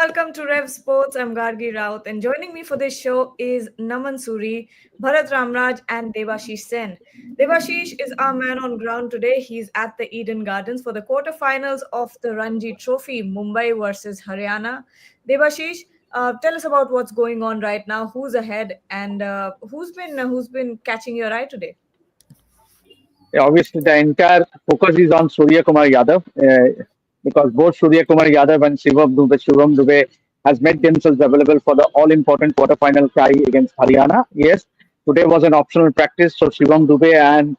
welcome to Rev Sports. I'm Gargi Raut, and joining me for this show is Naman Suri, Bharat Ramraj, and Devashish Sen. Devashish is our man on ground today. He's at the Eden Gardens for the quarterfinals of the Ranji Trophy, Mumbai versus Haryana. Devashish, tell us about what's going on right now. Who's ahead, and who's been catching your eye today? Yeah, obviously, the entire focus is on Surya Kumar Yadav because both Surya Kumar Yadav and Shivam Dubey has made themselves available for the all-important quarter-final tie against Haryana. Yes, today was an optional practice, so Shivam Dubey and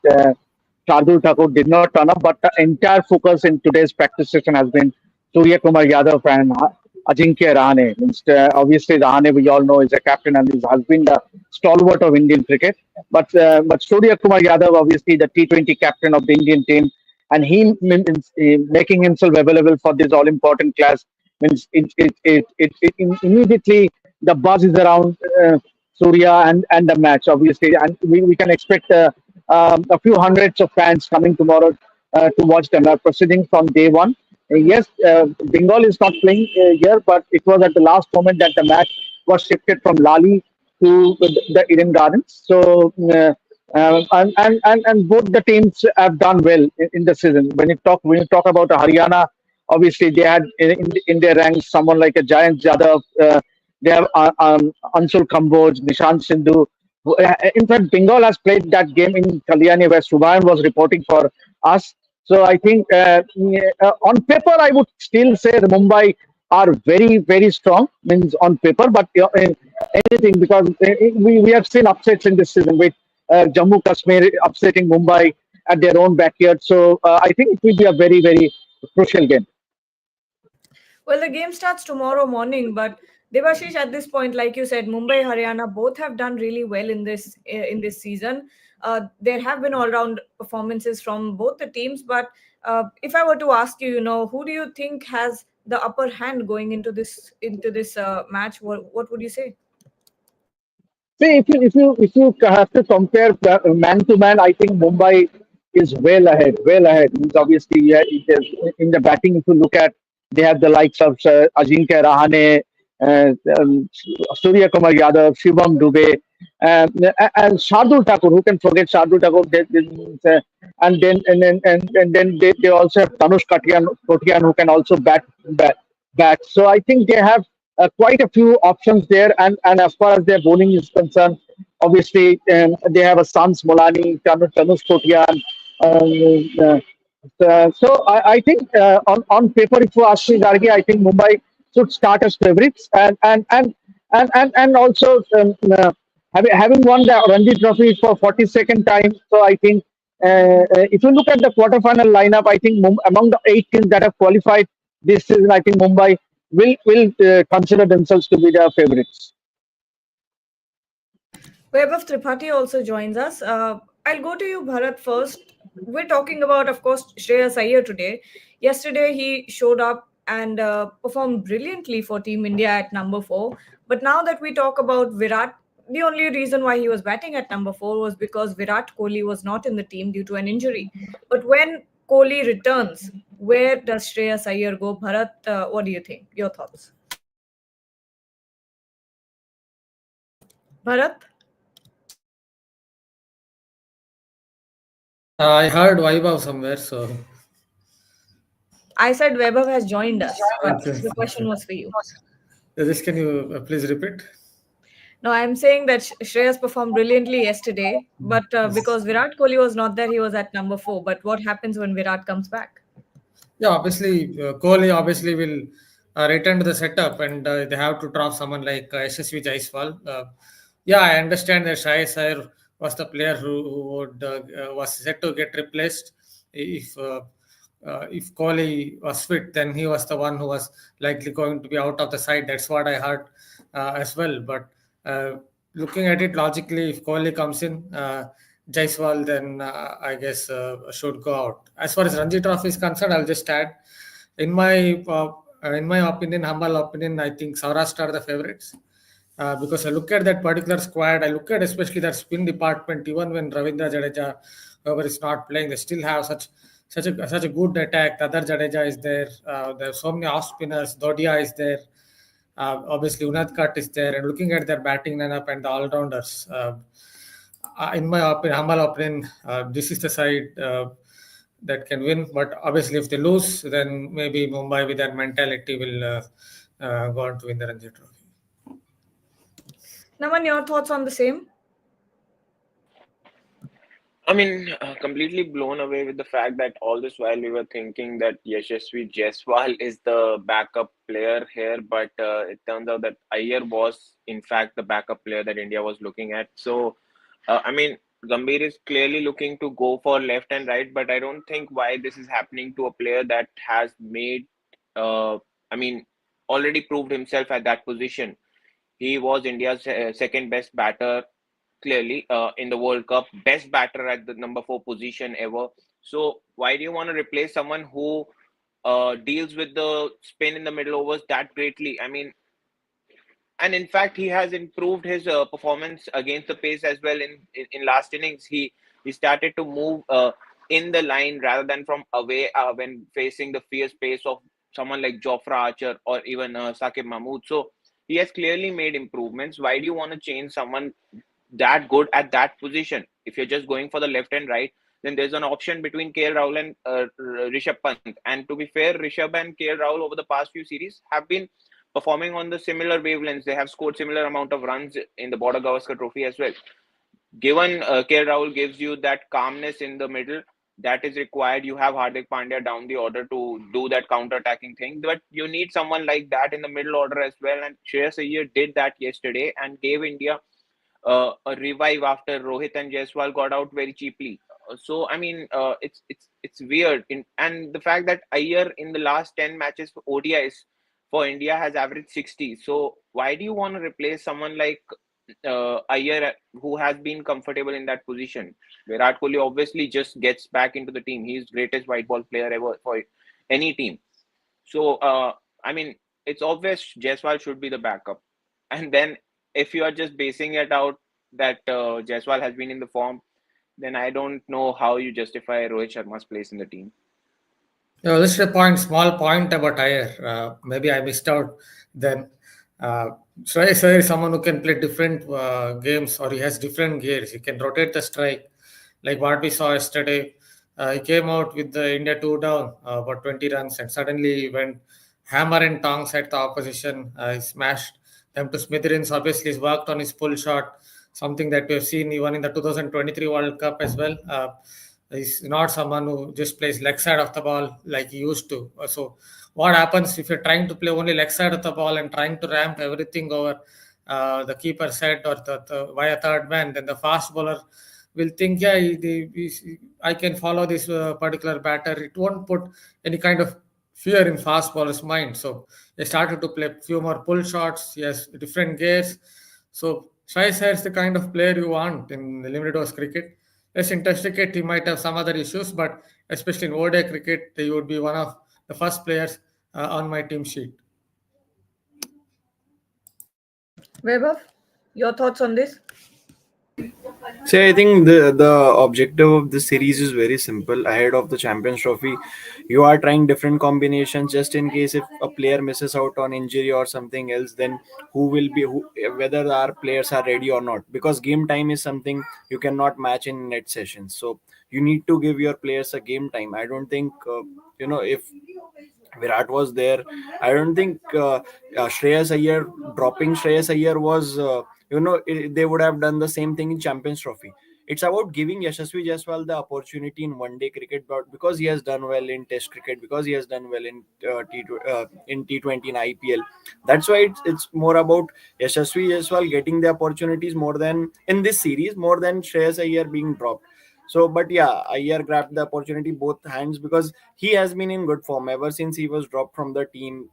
Shardul Thakur did not turn up, but the entire focus in today's practice session has been Surya Kumar Yadav and Ajinkya Rahane. Obviously, Rahane, we all know, is a captain and has been the stalwart of Indian cricket. But Surya Kumar Yadav, obviously the T20 captain of the Indian team, and he means making himself available for this all important class means immediately the buzz is around Surya and the match, obviously, and we can expect a few hundreds of fans coming tomorrow to watch them proceeding from day one. Yes, Bengal is not playing here, but it was at the last moment that the match was shifted from Lali to the Eden Gardens. So, and both the teams have done well in the season. When you talk about Haryana, obviously they had in their ranks someone like a Giant Jadhav. They have Anshul Kamboj, Nishant Sindhu. In fact, Bengal has played that game in Kalyani where Subhayan was reporting for us. So I think on paper I would still say the Mumbai are very very strong means on paper, but anything because we have seen upsets in this season with Jammu Kashmir upsetting Mumbai at their own backyard. So I think it will be a very very crucial game. Well, the game starts tomorrow morning, but Devashish, at this point, like you said, Mumbai, Haryana both have done really well in this season. There have been all-round performances from both the teams, but if I were to ask you, who do you think has the upper hand going into this match? What would you say? See, if you have to compare man to man, I think Mumbai is well ahead, well ahead. Means obviously, yeah, it is, in the batting, if you look at, they have the likes of Ajinkya Rahane, Surya Kumar Yadav, Shivam Dubey, and Shardul Thakur. Who can forget Shardul Thakur? And then they also have Tanush Kotian who can also bat. So I think they have quite a few options there. And as far as their bowling is concerned, obviously they have a Sans Molani, Tanush Kotian. So I think on paper, if you ask me, Gargi, I think Mumbai should start as favorites, and also having won the Ranji Trophy for 42nd time. So I think if you look at the quarterfinal lineup, I think among the 8 teams that have qualified this season, I think Mumbai will consider themselves to be the favorites. Vaibhav Tripathi also joins us. I'll go to you, Bharat, first. We're talking about, of course, Shreyas Iyer today. Yesterday, he showed up and performed brilliantly for Team India at number 4. But now that we talk about Virat, the only reason why he was batting at number 4 was because Virat Kohli was not in the team due to an injury. But when Kohli returns, where does Shreyas Iyer go? Bharat, what do you think? Your thoughts? Bharat? I heard Vaibhav somewhere, so I said Vaibhav has joined us, but okay. the question was for you. This can you please repeat? No, I'm saying that Shreyas performed brilliantly yesterday, but because Virat Kohli was not there, he was at number 4. But what happens when Virat comes back? Yeah, obviously, Kohli obviously will return to the setup, and they have to drop someone like SSV Jaiswal. Yeah, I understand that Shreyas Iyer was the player who would was set to get replaced if Kohli was fit. Then he was the one who was likely going to be out of the side. That's what I heard as well. But uh, looking at it logically, if Kohli comes in, Jaiswal then I guess should go out. As far as Ranji Trophy is concerned, I'll just add, in my opinion, humble opinion, I think Saurashtra are the favorites. Because I look at that particular squad, I look at especially that spin department. Even when Ravindra Jadeja, whoever is not playing, they still have such a good attack. Tadar Jadeja is there. There are so many off spinners. Dodia is there. Obviously, Unadkat is there, and looking at their batting lineup and the all-rounders, in my humble opinion, this is the side that can win. But obviously, if they lose, then maybe Mumbai with that mentality will go on to win the Ranji Trophy. Naman, your thoughts on the same? I mean, completely blown away with the fact that all this while we were thinking that Yashasvi Jaiswal is the backup player here, but it turns out that Iyer was, in fact, the backup player that India was looking at. So, I mean, Gambhir is clearly looking to go for left and right, but I don't think why this is happening to a player that has made, I mean, already proved himself at that position. He was India's second best batter clearly in the World Cup, best batter at the number four position ever. So why do you want to replace someone who deals with the spin in the middle overs that greatly? I mean, and in fact, he has improved his performance against the pace as well. In last innings, he started to move in the line rather than from away when facing the fierce pace of someone like Jofra Archer or even Sakib Mahmood. So he has clearly made improvements. Why do you want to change someone that good at that position? If you're just going for the left and right, then there's an option between KL Rahul and Rishabh Pant. And to be fair, Rishabh and KL Rahul over the past few series have been performing on the similar wavelengths. They have scored similar amount of runs in the Border Gavaskar Trophy as well. Given KL Rahul gives you that calmness in the middle that is required, you have Hardik Pandya down the order to do that counter-attacking thing. But you need someone like that in the middle order as well. And Shreyas Iyer did that yesterday and gave India a revive after Rohit and Jaiswal got out very cheaply. So I mean, it's weird. And the fact that Iyer in the last 10 matches for ODIs for India has averaged 60. So why do you want to replace someone like Iyer who has been comfortable in that position? Virat Kohli obviously just gets back into the team. He's greatest white ball player ever for any team. So, I mean, it's obvious Jaiswal should be the backup. And then if you are just basing it out that Jaiswal has been in the form, then I don't know how you justify Rohit Sharma's place in the team. Yeah, just a point, small point about Iyer. Maybe I missed out then. Uh, Shreyas Iyer is someone who can play different games, or he has different gears. He can rotate the strike, like what we saw yesterday. He came out with the India two down, about 20 runs, and suddenly he went hammer and tongs at the opposition. He smashed them to smithereens. Obviously, he's worked on his pull shot, something that we have seen even in the 2023 World Cup as well. He's not someone who just plays leg side of the ball like he used to. So, what happens if you're trying to play only leg side of the ball and trying to ramp everything over the keeper set or the via third man? Then the fast bowler will think, yeah, I can follow this particular batter. It won't put any kind of fear in fast bowler's mind. So, he started to play few more pull shots. He has different gears. So, Shreyas Iyer is the kind of player you want in the limited overs cricket. Yes, in Test cricket, he might have some other issues, but especially in ODI cricket, he would be one of the first players on my team sheet. Vaibhav, your thoughts on this? See, I think the objective of this series is very simple. Ahead of the Champions Trophy, you are trying different combinations just in case if a player misses out on injury or something else, then whether our players are ready or not. Because game time is something you cannot match in net sessions. So you need to give your players a game time. I don't think if Virat was there. I don't think Shreyas Iyer dropping Shreyas Iyer was they would have done the same thing in Champions Trophy. It's about giving Yashasvi Jaiswal the opportunity in one day cricket, but because he has done well in Test cricket, because he has done well in T20 and IPL. That's why it's more about Yashasvi Jaiswal getting the opportunities more than in this series, more than Shreyas Iyer being dropped. So, but yeah, Iyer grabbed the opportunity both hands because he has been in good form ever since he was dropped from the team.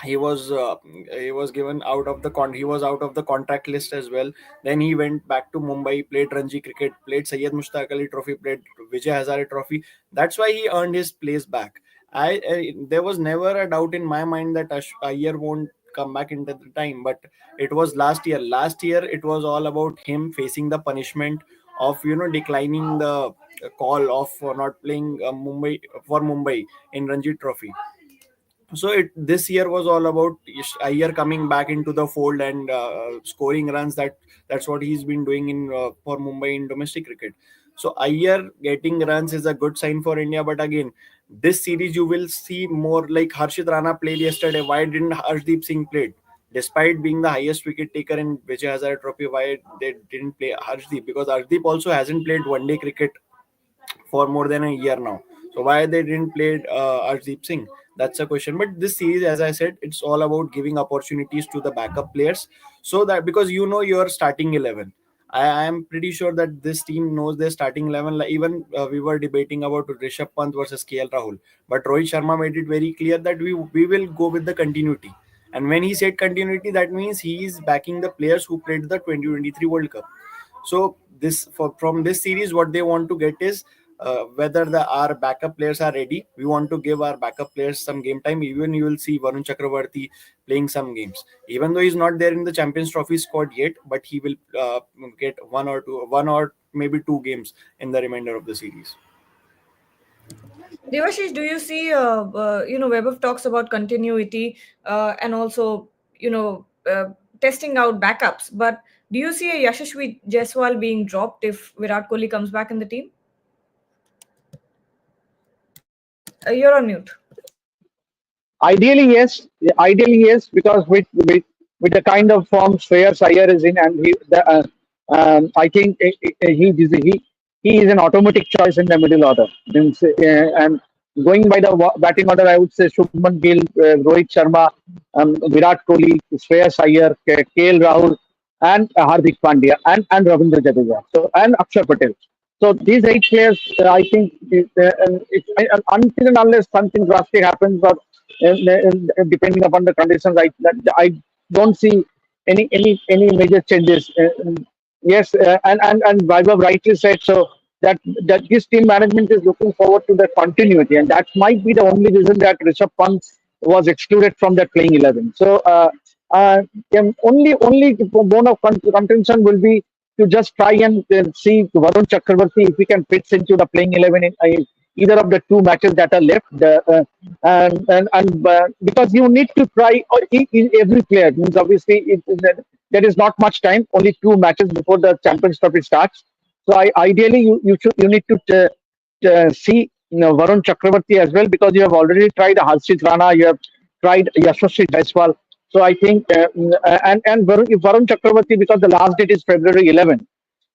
He was given out of the he was out of the contract list as well. Then he went back to Mumbai, played Ranji cricket, played Syed Mushtaq Ali Trophy, played Vijay Hazare Trophy. That's why he earned his place back. There was never a doubt in my mind that Iyer won't come back into the time, but it was last year. Last year it was all about him facing the punishment of declining the call of not playing Mumbai in Ranji Trophy. So this year was all about Iyer coming back into the fold and scoring runs. That's what he's been doing in for Mumbai in domestic cricket. So Iyer getting runs is a good sign for India. But again, this series you will see more like Harshit Rana played yesterday. Why didn't Harshdeep Singh played? Despite being the highest wicket taker in Vijay Hazare Trophy, why they didn't play Harshdeep? Because Harshdeep also hasn't played one day cricket for more than a year now. So why they didn't play Arshdeep Singh? That's a question. But this series, as I said, it's all about giving opportunities to the backup players, so that because you know your starting 11. I am pretty sure that this team knows their starting 11. Like even we were debating about Rishabh Pant versus KL Rahul, but Rohit Sharma made it very clear that we will go with the continuity. And when he said continuity, that means he is backing the players who played the 2023 World Cup. So from this series, what they want to get is whether our backup players are ready. We want to give our backup players some game time. Even you will see Varun Chakravarti playing some games, even though he's not there in the Champions Trophy squad yet, but he will get one or maybe two games in the remainder of the series. Devashish, do you see, Webber talks about continuity and also, testing out backups. But do you see a Yashasvi Jaiswal being dropped if Virat Kohli comes back in the team? You're on mute. Ideally, yes. Ideally, yes, because with the kind of form Shreyas Iyer is in, and I think he is an automatic choice in the middle order. And going by the batting order, I would say Shubman Gill, Rohit Sharma, Virat Kohli, Shreyas Iyer, KL Rahul, and Hardik Pandya, and Ravindra Jadeja. So and Akshay Patel. So these eight players, I think, until and unless something drastic happens, or depending upon the conditions, I don't see any major changes. Yes, and Vaibhav rightly said so that his team management is looking forward to the continuity, and that might be the only reason that Rishabh Pant was excluded from that playing 11. So only bone of contention will be to just try and see Varun Chakravarti if he can fit into the playing 11 in either of the two matches that are left. Because you need to try every player. Means obviously there is not much time, only two matches before the Champions Trophy starts. So ideally you need to see Varun Chakravarti as well, because you have already tried Harshit Rana, you have tried Yashasvi Jaiswal. So I think if Varun Chakravarti, because the last date is February 11,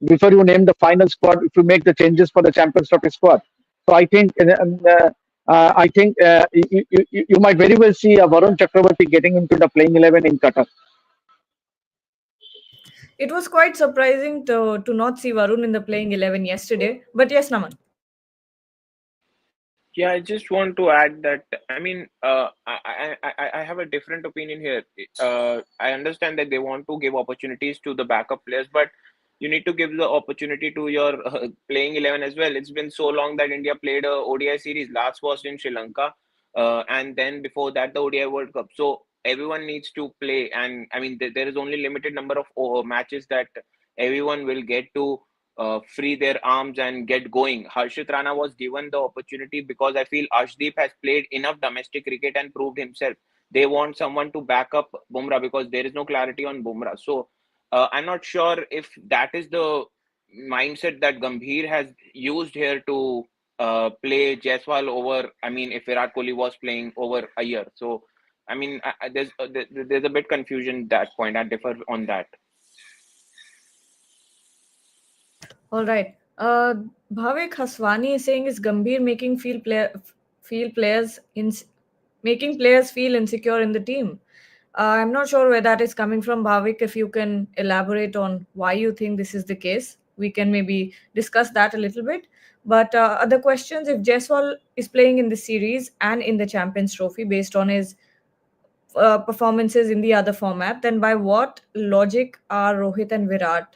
before you name the final squad, if you make the changes for the Champions Trophy squad. So I think you might very well see Varun Chakravarti getting into the playing 11 in Qatar. It was quite surprising to not see Varun in the playing 11 yesterday. But yes, Naman. Yeah, I just want to add that I mean, I have a different opinion here. I understand that they want to give opportunities to the backup players, but you need to give the opportunity to your playing 11 as well. It's been so long that India played a ODI series. Last was in Sri Lanka, and then before that the ODI World Cup. So everyone needs to play, and I mean there is only limited number of matches that everyone will get to free their arms and get going. Harshit Rana was given the opportunity because I feel Arshdeep has played enough domestic cricket and proved himself. They want someone to back up Bumrah because there is no clarity on Bumrah. So I'm not sure if that is the mindset that Gambhir has used here to play Jaiswal over. I mean, if Virat Kohli was playing over Iyer. So I mean, there's a bit confusion at that point. I differ on that. All right. Bhavik Haswani is saying is Gambhir feel players in making players feel insecure in the team. I'm not sure where that is coming from, Bhavik. If you can elaborate on why you think this is the case, we can maybe discuss that a little bit. But other questions: if Jaiswal is playing in the series and in the Champions Trophy based on his performances in the other format, then by what logic are Rohit and Virat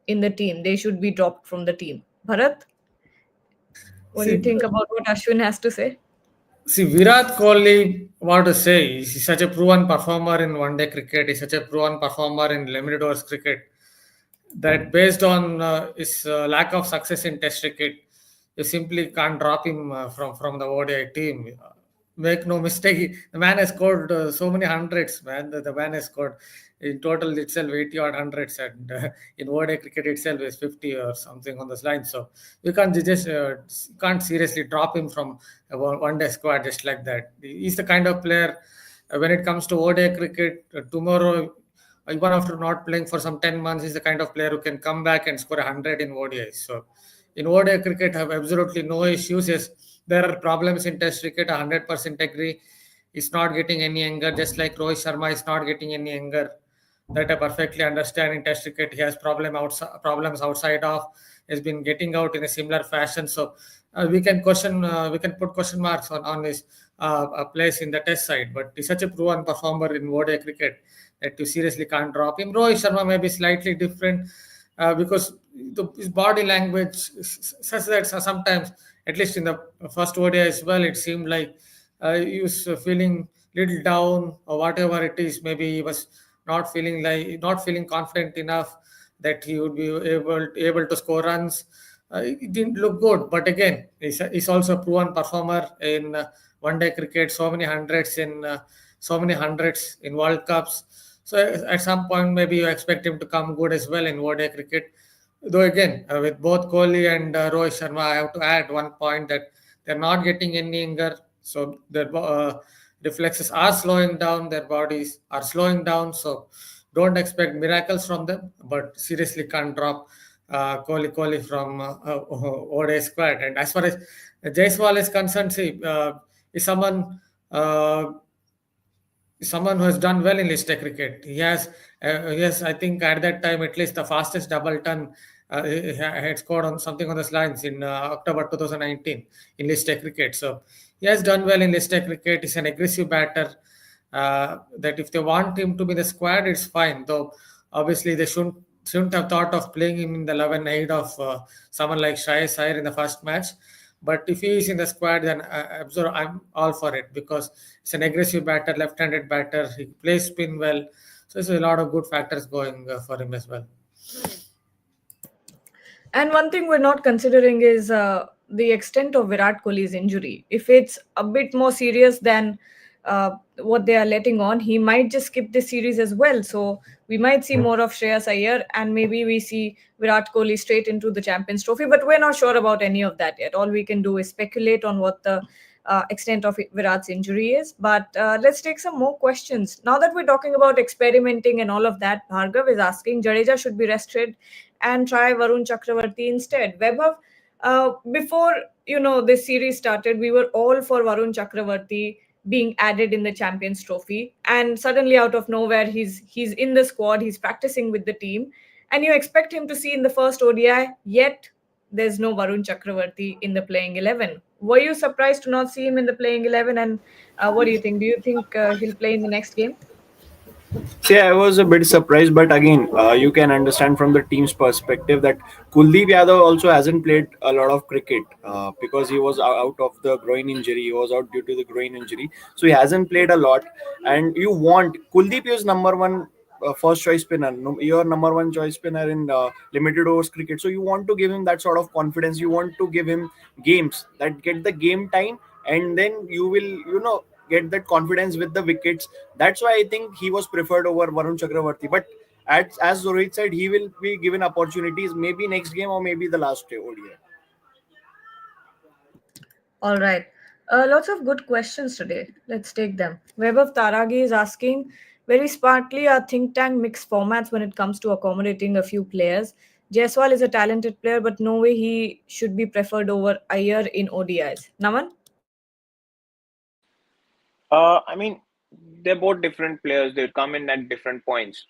in the team? They should be dropped from the team. Bharat, what do you See, think about what Ashwin has to say? see, Virat Kohli, what to say? He's such a proven performer in one-day cricket. He's such a proven performer in limited overs cricket that based on his lack of success in Test cricket, you simply can't drop him from the ODI team. make no mistake, the man has scored so many hundreds, man. The man has scored in total itself 80 odd hundreds, and in ODI cricket itself is 50 or something on this line. So you can't seriously drop him from a one day squad just like that. He's the kind of player when it comes to ODI cricket tomorrow. Even after not playing for some 10 months, he's the kind of player who can come back and score 100 in ODI. So in ODI cricket, have absolutely no issues. Yes, there are problems in Test cricket. 100% agree. He's not getting any younger, just like Rohit Sharma is not getting any younger. That I perfectly understand. In Test cricket, he has problems outside of. Has been getting out in a similar fashion. So we can put question marks on his place in the Test side. But he's such a proven performer in ODI cricket that you seriously can't drop him. Rohit Sharma may be slightly different because his body language such that sometimes, at least in the first ODI as well, it seemed like he was feeling little down or whatever it is. Maybe he was not feeling confident enough that he would be able to score runs. It didn't look good, but again, he's also a proven performer in one day cricket. So many hundreds in World Cups. So at some point, maybe you expect him to come good as well in ODI cricket. Though again, with both Kohli and Rohit Sharma, I have to add one point that they're not getting any younger. So their reflexes are slowing down, their bodies are slowing down. So don't expect miracles from them, but seriously can't drop Kohli from ODI squad. And as far as Jaiswal is concerned, see, is uh, someone who has done well in List A cricket. He has, I think, at that time at least the fastest double ton. He had scored on something on those lines in October 2019 in List A cricket. So he has done well in List A cricket. He's an aggressive batter. That if they want him to be the squad, it's fine. Though obviously they shouldn't have thought of playing him in the 11 aid of someone like Shreyas Iyer in the first match. But if he is in the squad, then I'm all for it because he's an aggressive batter, left-handed batter. He plays spin well, so there's a lot of good factors going for him as well. And one thing we're not considering is the extent of Virat Kohli's injury. If it's a bit more serious than what they are letting on, he might just skip this series as well. So we might see more of Shreyas Iyer, and maybe we see Virat Kohli straight into the Champions Trophy. But we're not sure about any of that yet. All we can do is speculate on what the extent of Virat's injury is. But let's take some more questions. Now that we're talking about experimenting and all of that, Bhargav is asking Jadeja should be rested and try Varun Chakravarti instead. Vaibhav, before this series started, we were all for Varun Chakravarti being added in the Champions Trophy, and suddenly out of nowhere he's in the squad, he's practicing with the team, and you expect him to see in the first ODI, yet there's no Varun Chakravarti in the playing 11. Were you surprised to not see him in the playing 11? And what do you think? Do you think he'll play in the next game? See, I was a bit surprised, but again, you can understand from the team's perspective that Kuldeep Yadav also hasn't played a lot of cricket because he was out of the groin injury. He was out due to the groin injury, so he hasn't played a lot. And you want Kuldeep is number one first choice spinner. Your number one choice spinner in limited overs cricket. So you want to give him that sort of confidence. You want to give him games that get the game time, and then you will, get that confidence with the wickets. That's why I think he was preferred over Varun Chakravarti. But as Rohit said, he will be given opportunities maybe next game or maybe the last day ODI. All right. Lots of good questions today. Let's take them. Vaibhav Taragi is asking, very smartly, are think tank mixed formats when it comes to accommodating a few players. Jaiswal is a talented player, but no way he should be preferred over Iyer in ODIs. Naman? I mean, they're both different players. They come in at different points.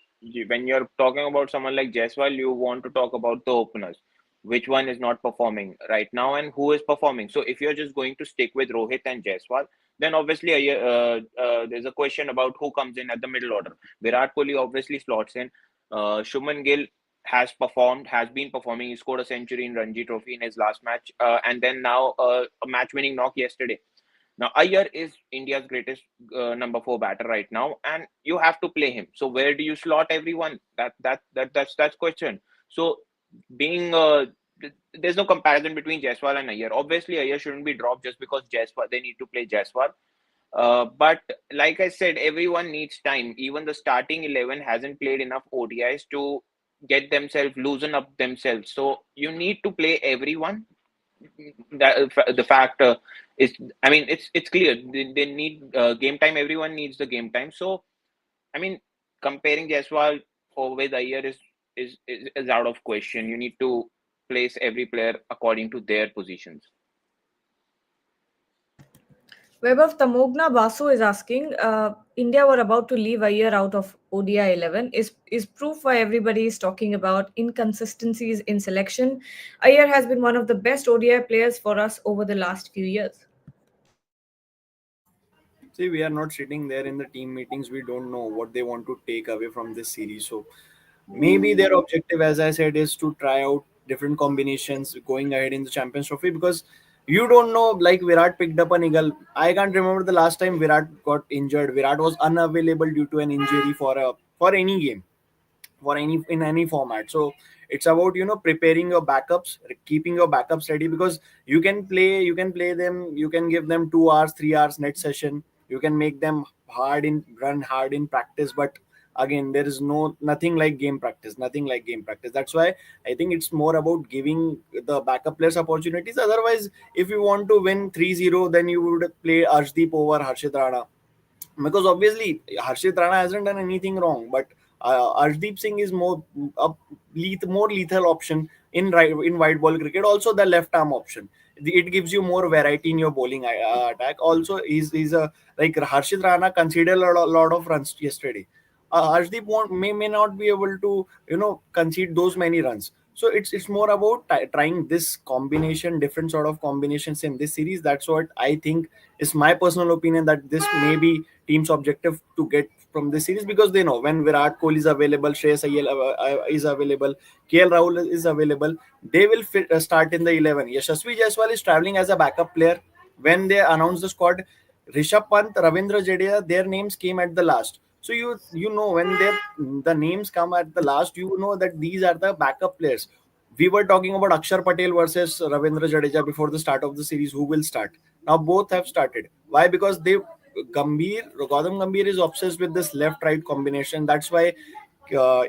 When you're talking about someone like Jaiswal, you want to talk about the openers. Which one is not performing right now and who is performing? So if you're just going to stick with Rohit and Jaiswal, then obviously there's a question about who comes in at the middle order. Virat Kohli obviously slots in. Shubman Gill has been performing. He scored a century in Ranji Trophy in his last match, and then now a match-winning knock yesterday. Now, Iyer is India's greatest number 4 batter right now, and you have to play him. So where do you slot everyone? That's question. So being there's no comparison between Jaiswal and Iyer. Obviously, Iyer shouldn't be dropped just because Jaiswal they need to play Jaiswal. But like I said, everyone needs time. Even the starting 11 hasn't played enough ODIs to get themselves loosen up themselves. So you need to play everyone. The fact is, I mean, it's clear they need game time. Everyone needs the game time. So I mean, comparing Jaiswal or with Iyer is out of question. You need to place every player according to their positions. Vaibhav Tamogna Basu is asking, India were about to leave Iyer out of ODI 11. Is proof why everybody is talking about inconsistencies in selection. Iyer has been one of the best ODI players for us over the last few years. See, we are not sitting there in the team meetings. We don't know what they want to take away from this series. So maybe their objective, as I said, is to try out different combinations going ahead in the Champions Trophy, because you don't know. Like Virat picked up an eagle. I can't remember the last time Virat got injured. Virat was unavailable due to an injury for any game, for any in any format. So it's about preparing your backups, keeping your backups ready, because you can play them, you can give them 2 hours 3 hours net session, you can make them run hard in practice, but again there is nothing like game practice, nothing like game practice. That's why I think it's more about giving the backup players opportunities. Otherwise, if you want to win 3-0, then you would play Arshdeep over Harshit Rana, because obviously Harshit Rana hasn't done anything wrong, but Arshdeep Singh is more lethal option in white ball cricket. Also, the left arm option, it gives you more variety in your bowling attack. Also, he's a like Harshit Rana conceded a lot of runs yesterday. Arshdeep may not be able to concede those many runs. So it's more about trying this combination, different sort of combinations in this series. That's what I think is my personal opinion, that this may be team's objective to get from this series, because they know when Virat Kohli is available, Shreyas Iyer is available, KL Rahul is available, they will start in the 11. Yashasvi Jaiswal is traveling as a backup player. When they announced the squad, Rishabh Pant, Ravindra Jadeja, their names came at the last. So you know when the names come at the last, you know that these are the backup players. We were talking about Akshar Patel versus Ravindra Jadeja before the start of the series. Who will start? Now both have started. Why? Because Gautam Gambhir is obsessed with this left-right combination. That's why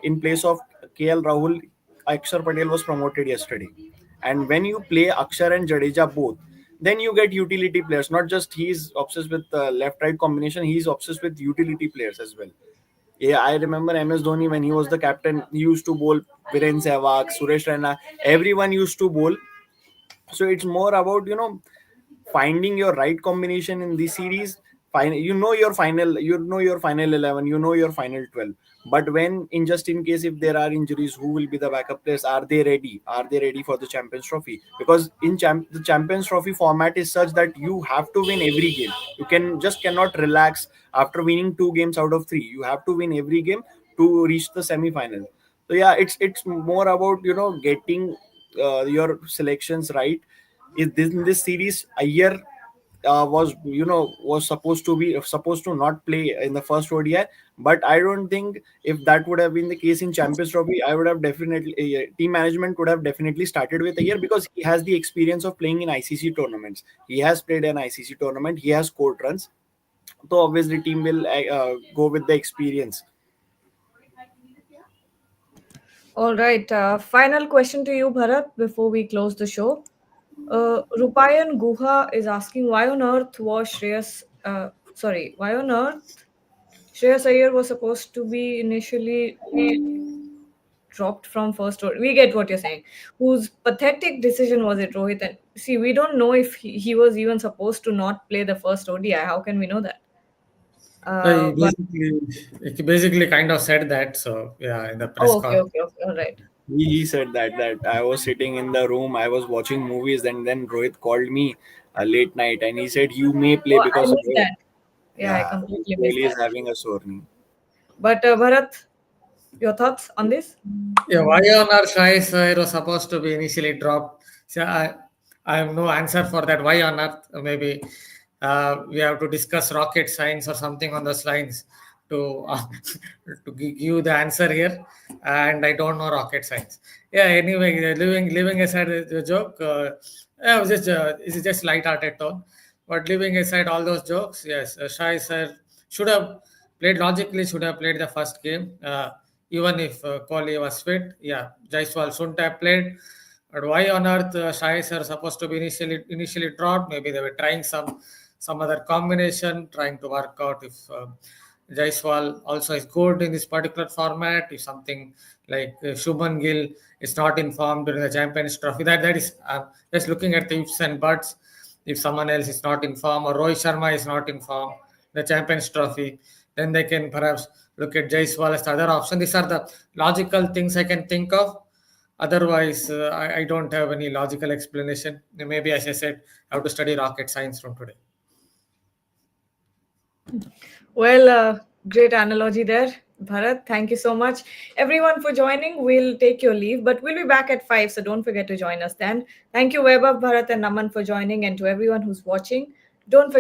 in place of KL Rahul, Akshar Patel was promoted yesterday. And when you play Akshar and Jadeja both, then you get utility players. Not just he's obsessed with the left-right combination, he's obsessed with utility players as well. Yeah, I remember MS Dhoni when he was the captain. He used to bowl Viren Sehwag, Suresh Raina. Everyone used to bowl. So it's more about finding your right combination in this series. You know your final 11, you know your final 12. But when in just in case if there are injuries, who will be the backup players? Are they ready for the Champions Trophy? Because the Champions Trophy format is such that you have to win every game. You cannot relax after winning 2 games out of 3. You have to win every game to reach the semi-final. So yeah, it's more about getting your selections right. Is this in this series Iyer was supposed to not play in the first ODI, but I don't think if that would have been the case in Champions Trophy, I would have definitely team management could have definitely started with Iyer, because he has the experience of playing in ICC tournaments. He has played an ICC tournament. He has scored runs. So obviously team will go with the experience. All right. Final question to you, Bharat, before we close the show. Rupayan Guha is asking, why on earth was why on earth Shreyas Iyer was supposed to be initially dropped from first order. We get what you're saying. Whose pathetic decision was it, Rohit? And see, we don't know if he was even supposed to not play the first ODI. How can we know that? He But basically kind of said that. So yeah, in the press oh, okay, con. okay, okay, all right. He said that I was sitting in the room, I was watching movies, and then Rohit called me late night, and he said you may play Oh, I because missed that. Yeah, I yeah, completely missed Kohli is that. having a sore knee. But Bharat, your thoughts on this? Yeah, why on earth Shreyas Iyer was supposed to be initially dropped? So I have no answer for that. Why on earth? Maybe we have to discuss rocket science or something on those lines to to give you the answer here. And I don't know rocket science. Yeah. Anyway, leaving aside the joke, yeah, it was just it's just light-hearted tone. But leaving aside all those jokes, yes, Shreyas Iyer should have played logically, should have played the first game. Even if Kohli was fit, yeah, Jaiswal shouldn't have played. But why on earth Shreyas Iyer supposed to be initially dropped? Maybe they were trying some other combination, trying to work out if Jaiswal also is good in this particular format. If something like Shubman Gill is not informed during the Champions Trophy, that is just looking at the ifs and buts. If someone else is not in form or Rohit Sharma is not in form, the Champions Trophy, then they can perhaps look at Jaiswal as the other option. These are the logical things I can think of. Otherwise, I don't have any logical explanation. Maybe, as I said, I have to study rocket science from today. Well, great analogy there, Bharat. Thank you so much, everyone, for joining. We'll take your leave, but we'll be back at 5, so don't forget to join us then. Thank you, Vaibhav, Bharat, and Naman for joining, and to everyone who's watching, don't forget